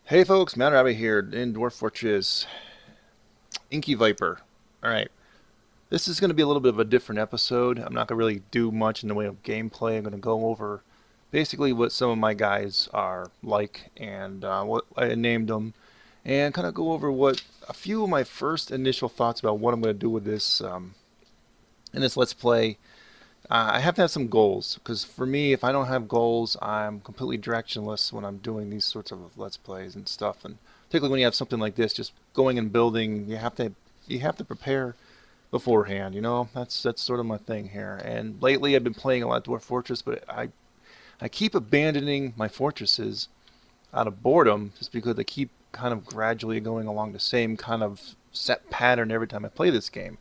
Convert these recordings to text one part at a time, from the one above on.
Hey folks, Mount Rabbit here in Dwarf Fortress, Inkyviper. Alright, this is going to be a little bit of a different episode. I'm not going to really do much in the way of gameplay. I'm going to go over basically what some of my guys are like and what I named them, and kind of go over what a few of my first initial thoughts about what I'm going to do with this in this Let's Play. I have to have some goals, because for me, if I don't have goals, I'm completely directionless when I'm doing these sorts of Let's Plays and stuff. And particularly when you have something like this, just going and building, you have to prepare beforehand. You know, that's sort of my thing here. And lately, I've been playing a lot of Dwarf Fortress, but I keep abandoning my fortresses out of boredom, just because they keep kind of gradually going along the same kind of set pattern every time I play this game,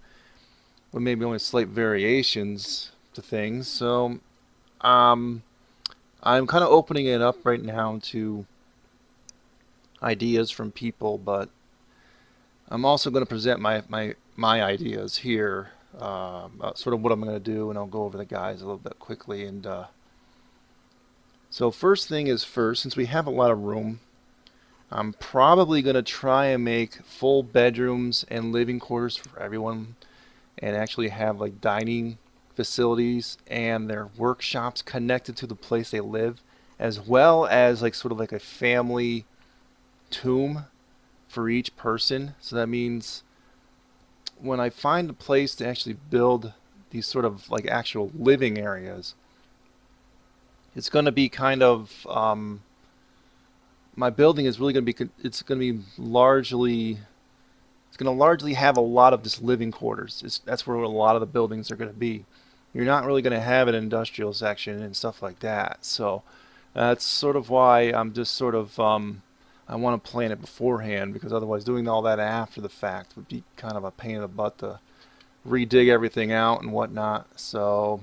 with maybe only slight variations to things. So um, I'm kind of opening it up right now to ideas from people, but I'm also going to present my ideas here, sort of what I'm going to do, and I'll go over the guys a little bit quickly. And so first thing is first, since we have a lot of room, I'm probably going to try and make full bedrooms and living quarters for everyone, and actually have like dining facilities and their workshops connected to the place they live, as well as like sort of like a family tomb for each person. So that means when I find a place to actually build these sort of like actual living areas, it's going to be kind of my building is really going to be it's going to largely have a lot of just living quarters. That's where a lot of the buildings are going to be. You're not really going to have an industrial section and stuff like that. So that's sort of why I'm just sort of I want to plan it beforehand, because otherwise doing all that after the fact would be kind of a pain in the butt to redig everything out and whatnot. So,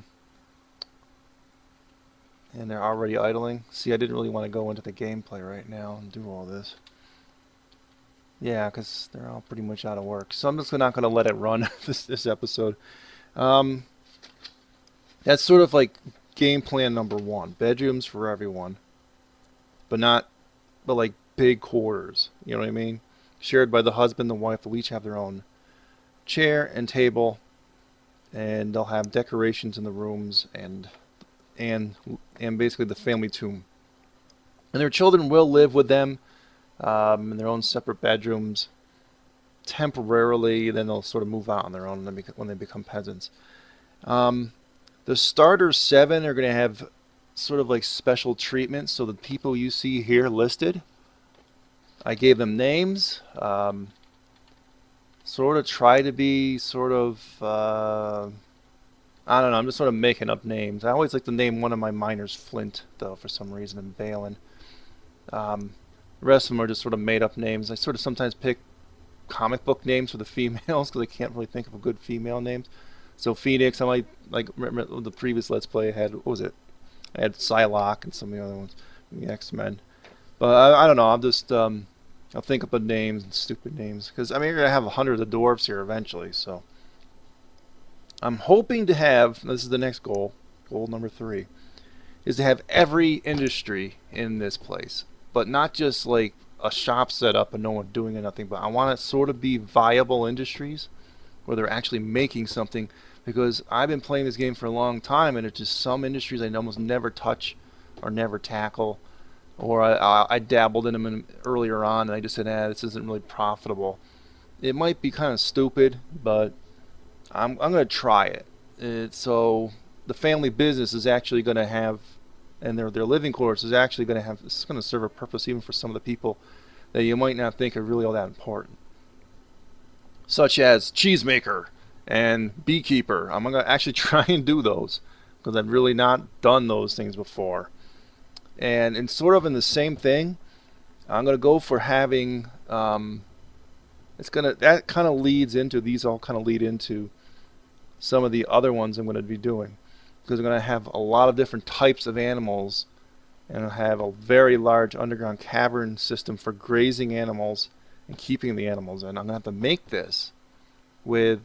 and they're already idling. See, I didn't really want to go into the gameplay right now and do all this. Yeah, because they're all pretty much out of work. So I'm just not going to let it run this episode. Um, that's sort of like game plan number one. Bedrooms for everyone, but like big quarters. You know what I mean? Shared by the husband and the wife. They'll each have their own chair and table, and they'll have decorations in the rooms and basically the family tomb. And their children will live with them in their own separate bedrooms temporarily. Then they'll sort of move out on their own when they become peasants. The starter 7 are going to have sort of like special treatment. So the people you see here listed, I gave them names. Sort of try to be sort of, I don't know, I'm just sort of making up names. I always like to name one of my miners Flint, though, for some reason, and Balin. The rest of them are just sort of made up names. I sort of sometimes pick comic book names for the females, because I can't really think of a good female names. So Phoenix, I might, like, remember the previous Let's Play I had, what was it? I had Psylocke and some of the other ones, the X-Men. But I don't know, I'll think up of names and stupid names, because I mean, you're going to have 100 of the dwarves here eventually. So I'm hoping to have, this is the next goal number 3, is to have every industry in this place. But not just like a shop set up and no one doing nothing, but I want it sort of be viable industries where they're actually making something, because I've been playing this game for a long time, and it's just some industries I almost never touch or never tackle, or I dabbled in them earlier on and I just said, this isn't really profitable. It might be kind of stupid, but I'm going to try it. So the family business is actually going to have, and their living quarters is actually going to have, it's going to serve a purpose even for some of the people that you might not think are really all that important, such as cheesemaker and beekeeper. I'm going to actually try and do those, because I've really not done those things before. And sort of in the same thing, I'm going to go for having, that kind of leads into, these all kind of lead into some of the other ones I'm going to be doing, because I'm going to have a lot of different types of animals, and I'll have a very large underground cavern system for grazing animals and keeping the animals in. I'm going to have to make this with,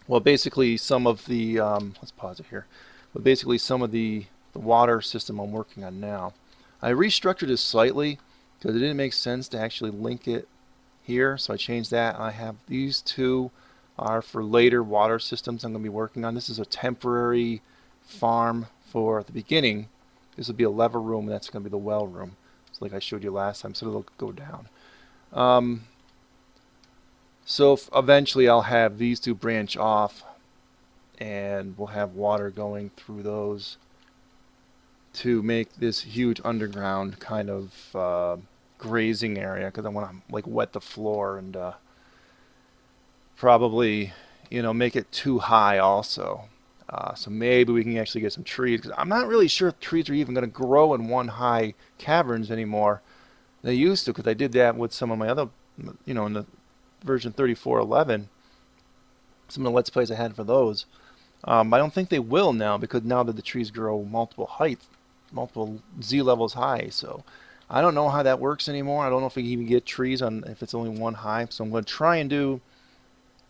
well, basically some of the, let's pause it here, but basically some of the water system I'm working on now. I restructured this slightly because it didn't make sense to actually link it here, so I changed that. I have these two are for later water systems I'm going to be working on. This is a temporary farm for the beginning. This will be a lever room, and that's going to be the well room. It's like I showed you last time, so it'll go down. So eventually I'll have these two branch off, and we'll have water going through those to make this huge underground kind of grazing area, because I want to like wet the floor and probably, you know, make it too high also. So maybe we can actually get some trees, because I'm not really sure if trees are even going to grow in one high caverns anymore. They used to, because I did that with some of my other, you know, in the version 34.11, some of the Let's Plays I had for those. I don't think they will now, because now that the trees grow multiple heights, multiple Z levels high. So I don't know how that works anymore. I don't know if we can even get trees on if it's only one high. So I'm going to try and do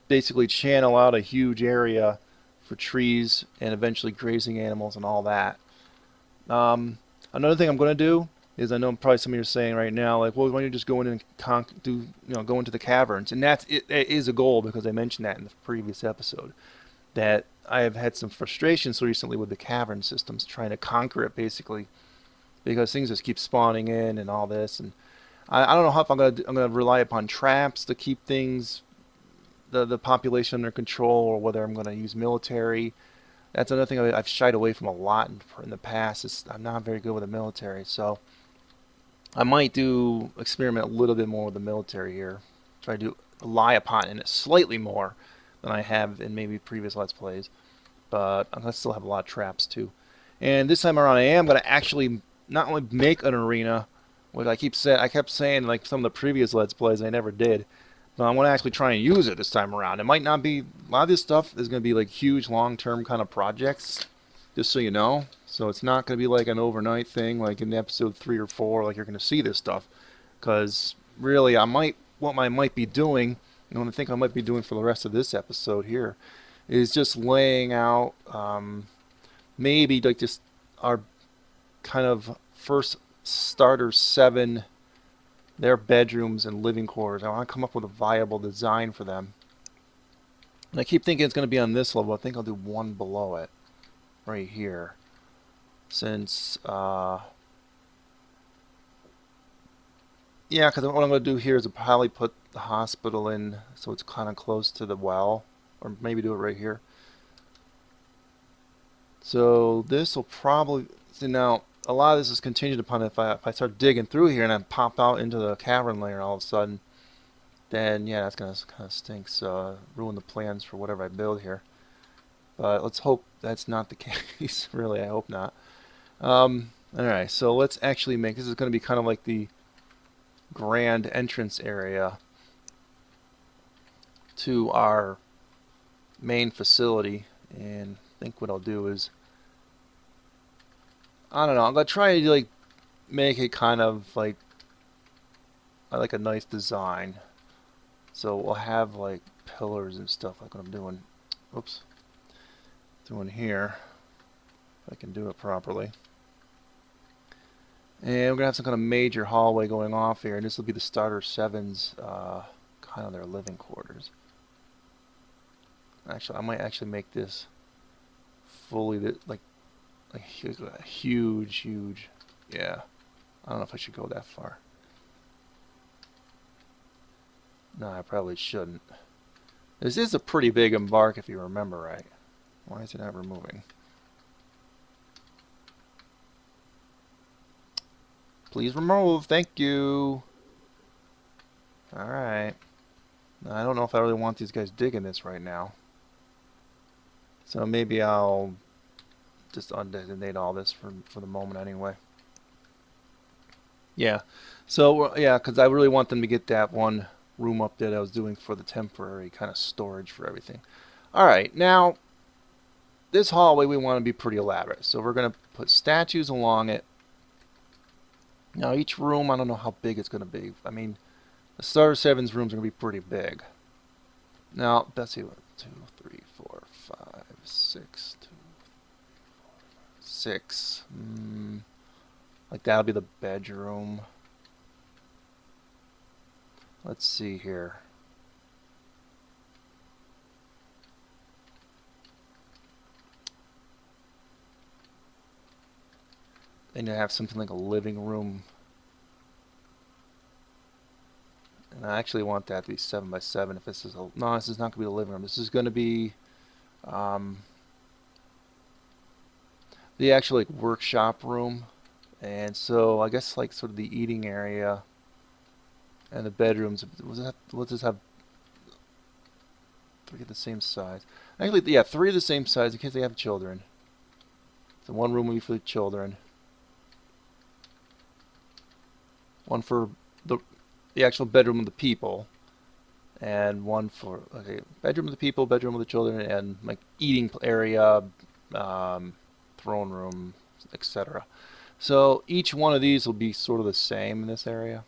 basically channel out a huge area for trees and eventually grazing animals and all that. Another thing I'm going to do is, I know probably some of you are saying right now, like, well, why don't you just go in and go into the caverns? And that's it is a goal, because I mentioned that in the previous episode, that I have had some frustrations recently with the cavern systems, trying to conquer it basically, because things just keep spawning in and all this, and I don't know how if I'm gonna rely upon traps to keep things the population under control, or whether I'm gonna use military. That's another thing I've shied away from a lot in the past. I'm not very good with the military, so I might experiment a little bit more with the military here. Try to rely upon it slightly more than I have in maybe previous Let's Plays. But I'm going to still have a lot of traps too. And this time around I am going to actually not only make an arena, which I kept saying like some of the previous Let's Plays I never did, but I'm going to actually try and use it this time around. It might not be, a lot of this stuff is going to be like huge long-term kind of projects, just so you know. So it's not going to be like an overnight thing like in episode 3 or 4, like you're going to see this stuff. Because really, what I might be doing, and what I think I might be doing for the rest of this episode here, is just laying out maybe like just our kind of first starter 7, their bedrooms and living quarters. I want to come up with a viable design for them. And I keep thinking it's going to be on this level. I think I'll do one below it, right here. Since, yeah, because what I'm going to do here is I'll probably put the hospital in so it's kind of close to the well, or maybe do it right here. So this will probably, see now, a lot of this is contingent upon if I start digging through here and I pop out into the cavern layer all of a sudden, then yeah, that's going to kind of stinks, ruin the plans for whatever I build here. But let's hope that's not the case. Really, I hope not. Alright, so let's actually make, this is going to be kind of like the grand entrance area to our main facility. And I think what I'll do is, I don't know, I'm going to try to like make it kind of like, I like a nice design. So we'll have like pillars and stuff like what I'm doing. Oops. Doing here. If I can do it properly. And we're going to have some kind of major hallway going off here. And this will be the starter 7's kind of their living quarters. Actually, I might actually make this fully like a huge, yeah. I don't know if I should go that far. No, I probably shouldn't. This is a pretty big embark if you remember right. Why is it not removing? Please remove, thank you. Alright. I don't know if I really want these guys digging this right now. So maybe I'll just undesignate all this for the moment anyway. Yeah. So, yeah, because I really want them to get that one room up there that I was doing for the temporary kind of storage for everything. Alright, now, this hallway we want to be pretty elaborate. So we're going to put statues along it. Now each room, I don't know how big it's going to be. I mean, the starter 7's rooms are going to be pretty big. Now, let's see, 1, 2, 3, 4, 5, 6, 2, 6. Like that'll be the bedroom. Let's see here. They need to have something like a living room. And I actually want that to be 7 by 7. If this is a no, this is not going to be a living room. This is going to be the actual like workshop room, and so I guess like sort of the eating area and the bedrooms. We'll just have 3 of the same size. Actually, yeah, 3 of the same size in case they have children. So one room will be for the children, one for the actual bedroom of the people, and one for bedroom of the people, bedroom of the children, and like eating area, throne room, etc. So each one of these will be sort of the same in this area.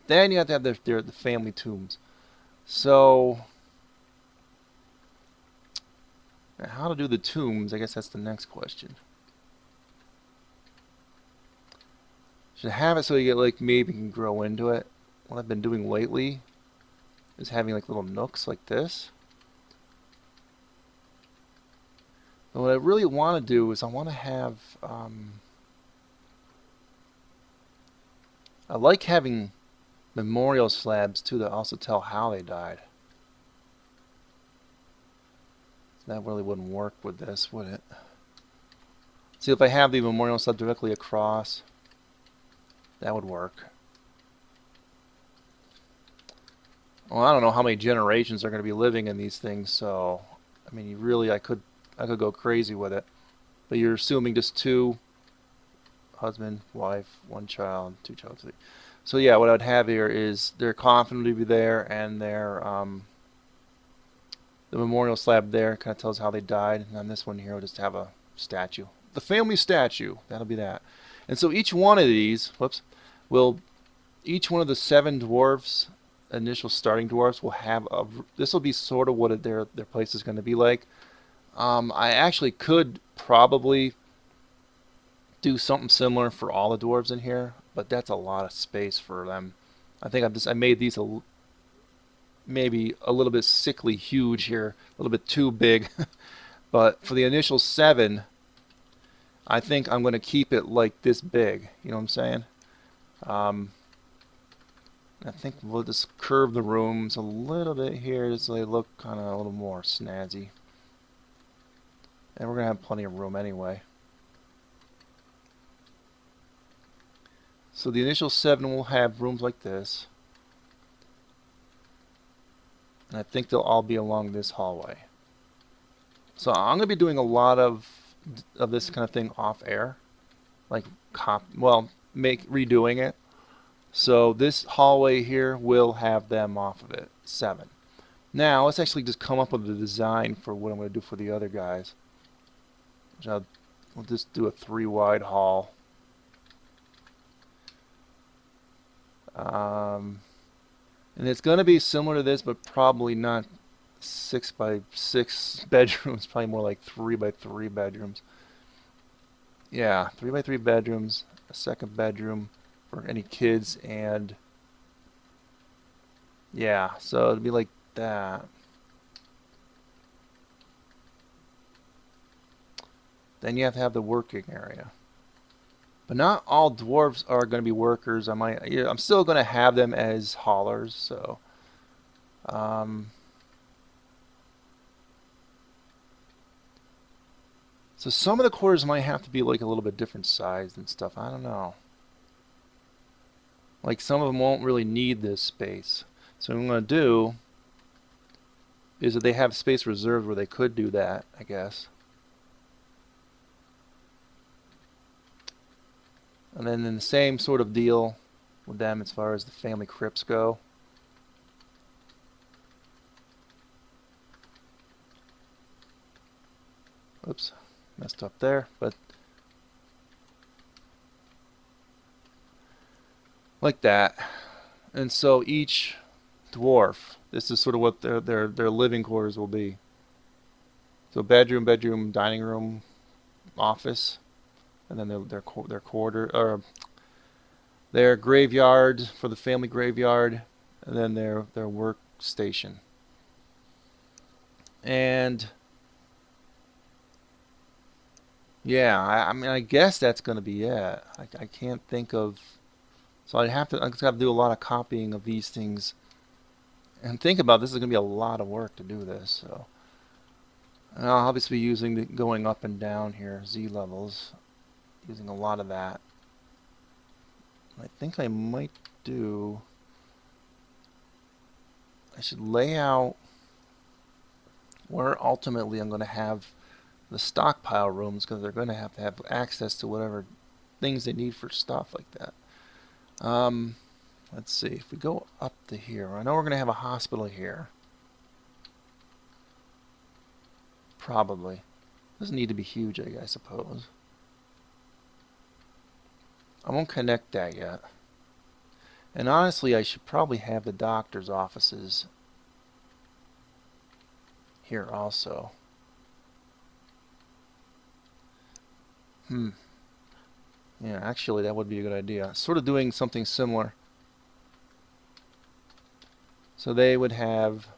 Then you have to have the family tombs. So how to do the tombs? I guess that's the next question. Should have it so you get like maybe can grow into it. What I've been doing lately is having like little nooks like this. But what I really want to do is I want to have I like having memorial slabs too that also tell how they died. That really wouldn't work with this, would it? See, if I have the memorial slab directly across, that would work. Well, I don't know how many generations are going to be living in these things, so I mean, I could go crazy with it. But you're assuming just 2, husband, wife, 1 child, 2 child, 3. So yeah, what I'd have here is their coffin would be there, and their the memorial slab there kind of tells how they died. And on this one here, we'll just have a statue, the family statue. That'll be that. And so each one of these, each one of the 7 dwarves, initial starting dwarves, will have this will be sort of what their place is going to be like. I actually could probably do something similar for all the dwarves in here, but that's a lot of space for them. I think I made these maybe a little bit sickly huge here, a little bit too big. But for the initial 7, I think I'm going to keep it like this big. You know what I'm saying? I think we'll just curve the rooms a little bit here so they look kind of a little more snazzy. And we're going to have plenty of room anyway. So the initial 7 will have rooms like this. And I think they'll all be along this hallway. So I'm going to be doing a lot of this kind of thing off air. Like, redoing it. So this hallway here will have them off of it, 7. Now, let's actually just come up with a design for what I'm going to do for the other guys. We'll just do a 3 wide hall. And it's going to be similar to this, but probably not 6 by 6 bedrooms. Probably more like 3 by 3 bedrooms. Yeah, 3 by 3 bedrooms, a second bedroom for any kids, and yeah, so it'd be like that. Then you have to have the working area. But not all dwarves are going to be workers. I'm still going to have them as haulers. So, so some of the quarters might have to be like a little bit different sized and stuff. I don't know. Like some of them won't really need this space. So what I'm going to do is that they have space reserved where they could do that, I guess. And then the same sort of deal with them as far as the family crypts go. Oops, messed up there, but like that. And so each dwarf, this is sort of what their living quarters will be. So bedroom, dining room, office, and then their quarter or their graveyard for the family graveyard, and then their workstation. And yeah, I mean, I guess that's going to be it. I can't think of. So I just have to do a lot of copying of these things. And think about this is going to be a lot of work to do this. So and I'll obviously be using going up and down here, Z levels, using a lot of that. I think I might do. I should lay out where ultimately I'm going to have the stockpile rooms, because they're going to have access to whatever things they need for stuff like that. Let's see, if we go up to here, I know we're going to have a hospital here. Probably. Doesn't need to be huge, I suppose. I won't connect that yet. And honestly, I should probably have the doctor's offices here also. Yeah, actually, that would be a good idea. Sort of doing something similar. So they would have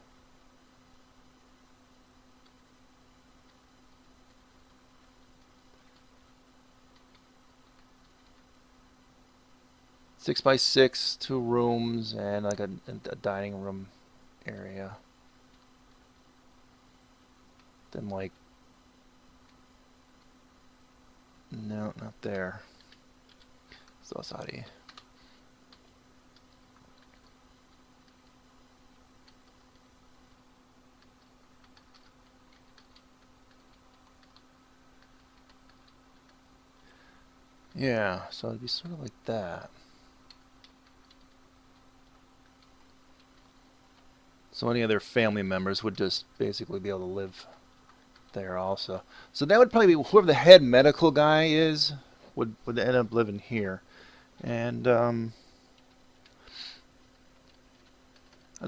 6x6, 2 rooms, and like a dining room area. Then like, no, not there. So sorry. Yeah, so it'd be sort of like that. So any other family members would just basically be able to live there also. So that would probably be whoever the head medical guy is would end up living here. And I'll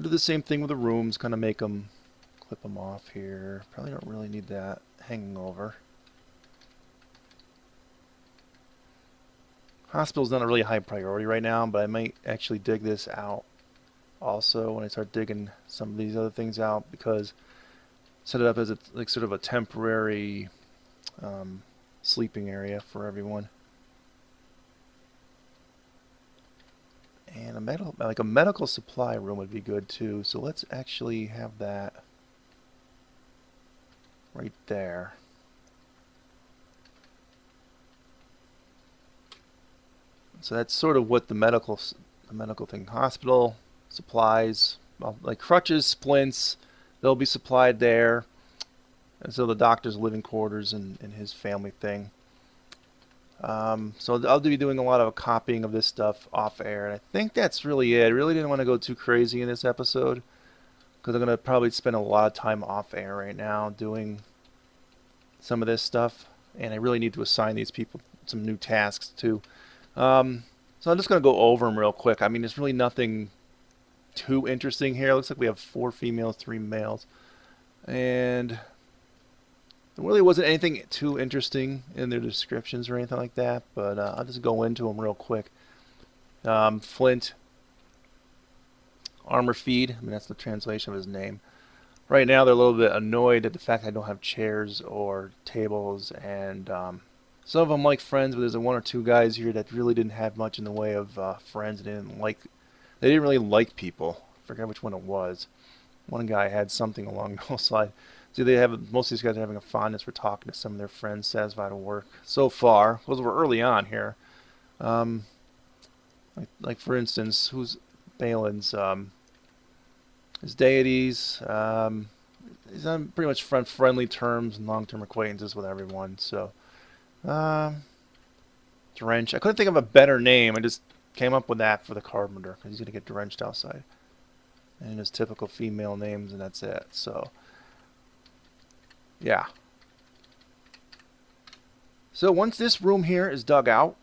do the same thing with the rooms, kind of make them, clip them off here. Probably don't really need that hanging over. Hospital's not a really high priority right now, but I might actually dig this out also when I start digging some of these other things out, because set it up as like sort of a temporary sleeping area for everyone. And a medical supply room would be good too. So let's actually have that right there. So that's sort of what the medical thing. Hospital supplies, well, like crutches, splints, they'll be supplied there. And so the doctor's living quarters and his family thing. So I'll be doing a lot of copying of this stuff off air, and I think that's really it. I really didn't want to go too crazy in this episode, because I'm going to probably spend a lot of time off air right now doing some of this stuff, and I really need to assign these people some new tasks too. So I'm just going to go over them real quick. I mean, there's really nothing too interesting here. It looks like we have 4 females, 3 males, and there really wasn't anything too interesting in their descriptions or anything like that, but I'll just go into them real quick. Flint, armor feed, I mean that's the translation of his name. Right now they're a little bit annoyed at the fact I don't have chairs or tables, and some of them like friends, but there's 1 or 2 guys here that really didn't have much in the way of friends. They didn't really like people. I forget which one it was. One guy had something along those lines. So most of these guys are having a fondness for talking to some of their friends, satisfied at work so far. Those were early on here. Like for instance, who's Balin's his deities. He's on pretty much friendly terms and long-term acquaintances with everyone. So, Drench. I couldn't think of a better name. I just came up with that for the carpenter, because he's gonna get drenched outside. And his typical female names, and that's it. So, yeah. So once this room here is dug out,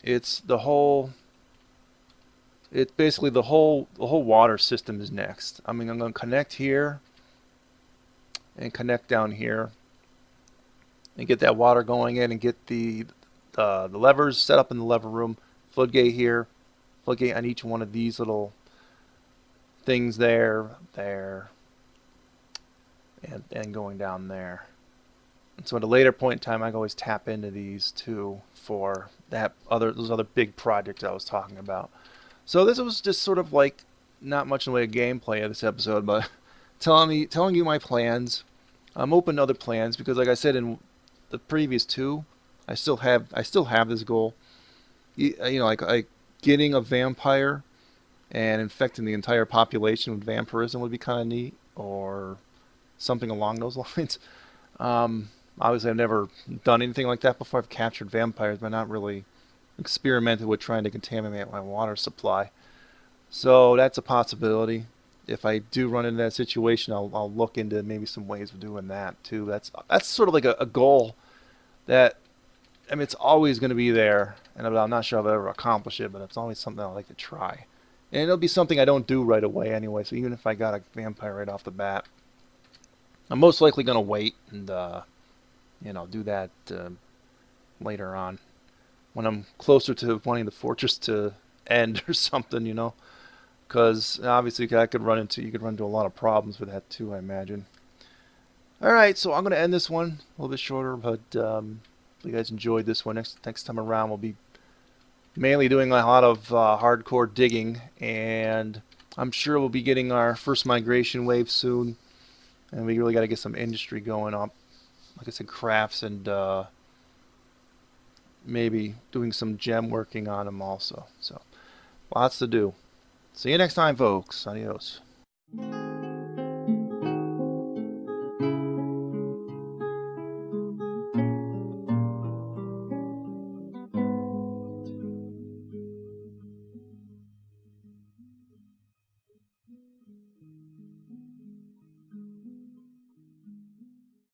it's basically the whole water system is next. I mean, I'm going to connect here and connect down here and get that water going in, and get the levers set up in the lever room. Floodgate here, floodgate on each one of these little things there, and going down there. And so at a later point in time, I can always tap into these too for those other big projects I was talking about. So this was just sort of like not much in the way of gameplay of this episode, but telling you my plans. I'm open to other plans because, like I said in the previous two, I still have this goal. Like getting a vampire and infecting the entire population with vampirism would be kind of neat, or something along those lines. Obviously, I've never done anything like that before. I've captured vampires, but not really experimented with trying to contaminate my water supply. So that's a possibility. If I do run into that situation, I'll look into maybe some ways of doing that too. That's sort of like a goal that, I mean, it's always going to be there, and I'm not sure if I'll ever accomplish it, but it's always something I like to try. And it'll be something I don't do right away anyway, so even if I got a vampire right off the bat, I'm most likely going to wait and do that later on when I'm closer to wanting the fortress to end or something, because obviously you could run into a lot of problems with that too, I imagine. All right, so I'm going to end this one a little bit shorter, but if you guys enjoyed this one, next time around we'll be mainly doing a lot of hardcore digging, and I'm sure we'll be getting our first migration wave soon, and we really got to get some industry going up. Like I said, crafts and maybe doing some gem working on them also. So lots to do. See you next time, folks. Adios.